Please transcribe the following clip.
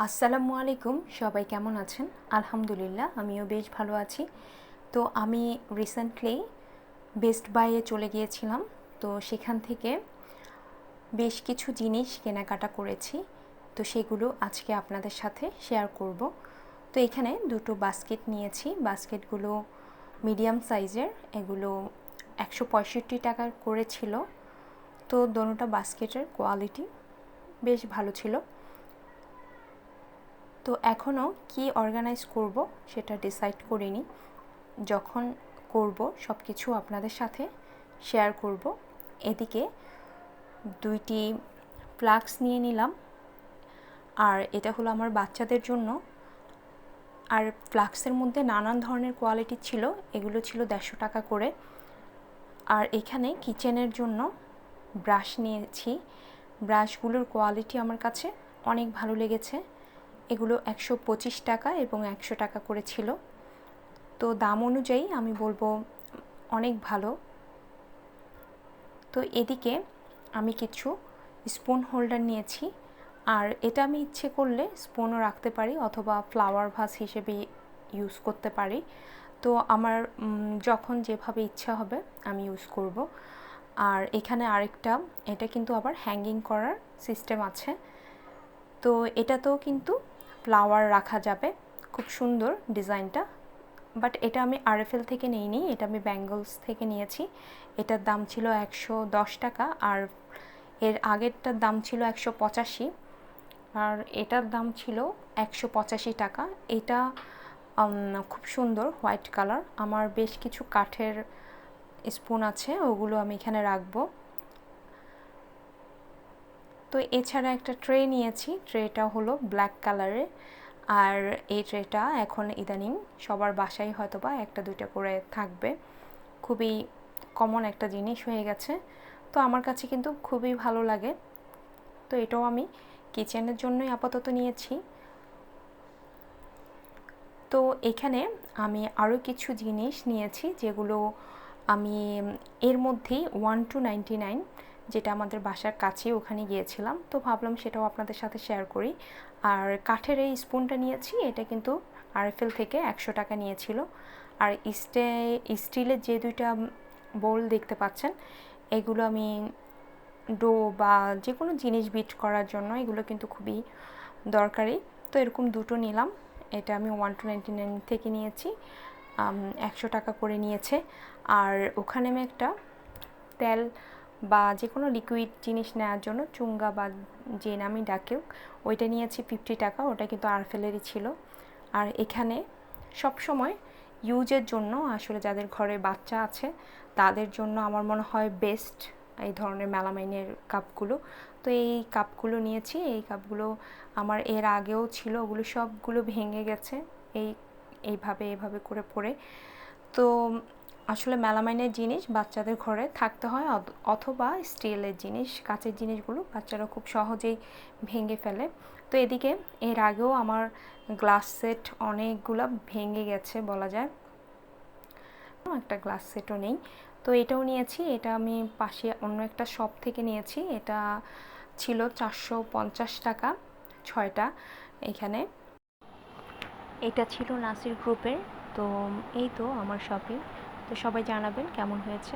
আসসালামু আলাইকুম, সবাই কেমন আছেন? আলহামদুলিল্লাহ, আমিও বেশ ভালো আছি। তো আমি রিসেন্টলি বেস্ট বাইয়ে চলে গিয়েছিলাম। তো সেখান থেকে বেশ কিছু জিনিস কেনাকাটা করেছি। তো সেগুলো আজকে আপনাদের সাথে শেয়ার করব। তো এখানে দুটো বাস্কেট নিয়েছি। বাস্কেটগুলো মিডিয়াম সাইজের, এগুলো 165 টাকার করেছিল। তো দোনোটা বাস্কেটের কোয়ালিটি বেশ ভালো ছিল। তো এখনও কি অর্গানাইজ করব সেটা ডিসাইড করিনি। যখন করব সব কিছু আপনাদের সাথে শেয়ার করব। এদিকে দুইটি ফ্লাক্স নিয়ে নিলাম, আর এটা হলো আমার বাচ্চাদের জন্য। আর ফ্লাক্সের মধ্যে নানান ধরনের কোয়ালিটি ছিল, এগুলো ছিল 150 টাকা করে। আর এখানে কিচেনের জন্য ব্রাশ নিয়েছি। ব্রাশগুলোর কোয়ালিটি আমার কাছে অনেক ভালো লেগেছে। এগুলো 125 টাকা এবং 100 টাকা করে ছিল। তো দাম অনুযায়ী আমি বলবো অনেক ভালো। তো এদিকে আমি কিছু স্পুন হোল্ডার নিয়েছি, আর এটা আমি ইচ্ছে করলে স্পুনও রাখতে পারি অথবা ফ্লাওয়ার ভাস হিসেবে ইউজ করতে পারি। তো আমার যখন যেভাবে ইচ্ছা হবে আমি ইউজ করব। আর এখানে আরেকটা, এটা কিন্তু আবার হ্যাঙ্গিং করার সিস্টেম আছে। তো এটাতেও কিন্তু ফ্লাওয়ার রাখা যাবে, খুব সুন্দর ডিজাইনটা। বাট এটা আমি আরএফএল থেকে নিইনি, এটা আমি ব্যাঙ্গলস থেকে নিয়েছি। এটার দাম ছিল 110 টাকা, আর এর আগেরটার দাম ছিল 185, আর এটার দাম ছিল 185 টাকা। এটা খুব সুন্দর হোয়াইট কালার। আমার বেশ কিছু কাঠের স্পুন আছে, ওগুলো আমি এখানে রাখবো। তো এছাড়া একটা ট্রে নিয়েছি, ট্রেটা হলো ব্ল্যাক কালারের। আর এই ট্রেটা এখন ইদানিং সবার বাসায় হয়তো বা একটা দুইটা করে থাকবে, খুবই কমন একটা জিনিস হয়ে গেছে। তো আমার কাছে কিন্তু খুবই ভালো লাগে। তো এটাও আমি কিচেনের জন্যই আপাতত নিয়েছি। তো এখানে আমি আরও কিছু জিনিস নিয়েছি, যেগুলো আমি এর মধ্যেই 1-99, যেটা আমাদের বাসার কাছে, ওখানে গিয়েছিলাম। তো ভাবলাম সেটাও আপনাদের সাথে শেয়ার করি। আর কাঠের এই স্পুনটা নিয়েছি, এটা কিন্তু আরএফএল থেকে 100 টাকা নিয়েছিল। আর স্টিলের যে দুইটা বোল দেখতে পাচ্ছেন, এগুলো আমি ডো বা যে কোনো জিনিস বিট করার জন্য এগুলো কিন্তু খুবই দরকারি। তো এরকম দুটো নিলাম। এটা আমি 1-99 থেকে নিয়েছি, 100 টাকা করে নিয়েছে। আর ওখানে আমি একটা তেল বা যে কোনো লিকুইড জিনিস নেওয়ার জন্য চুঙ্গা বা যে নামই ডাকেও, ওইটা নিয়েছি 50 টাকা। ওটা কিন্তু আরএফএলেরই ছিল। আর এখানে সব সময় ইউজের জন্য, আসলে যাদের ঘরে বাচ্চা আছে তাদের জন্য আমার মনে হয় বেস্ট এই ধরনের মেলামাইনের কাপগুলো। তো এই কাপগুলো নিয়েছি। এই কাপগুলো আমার এর আগেও ছিল, ওগুলো সবগুলো ভেঙে গেছে এইভাবে করে পড়ে। তো আসলে মেলামাইনের জিনিস বাচ্চাদের ঘরে থাকতে হয়, অথবা স্টিলের জিনিস, কাঁচের জিনিসগুলো বাচ্চারা খুব সহজেই ভেঙে ফেলে। তো এদিকে এর আগেও আমার গ্লাস সেট অনেকগুলো ভেঙে গেছে বলা যায়, একটা গ্লাস সেটও নেই। তো এটাও নিয়েছি, এটা আমি পাশে অন্য একটা শপ থেকে নিয়েছি। এটা ছিল 450 টাকা 6টা এখানে। এটা ছিল নাসির গ্রুপের। তো এই তো আমার শপিং। তো সবাই জানাবেন কেমন হয়েছে।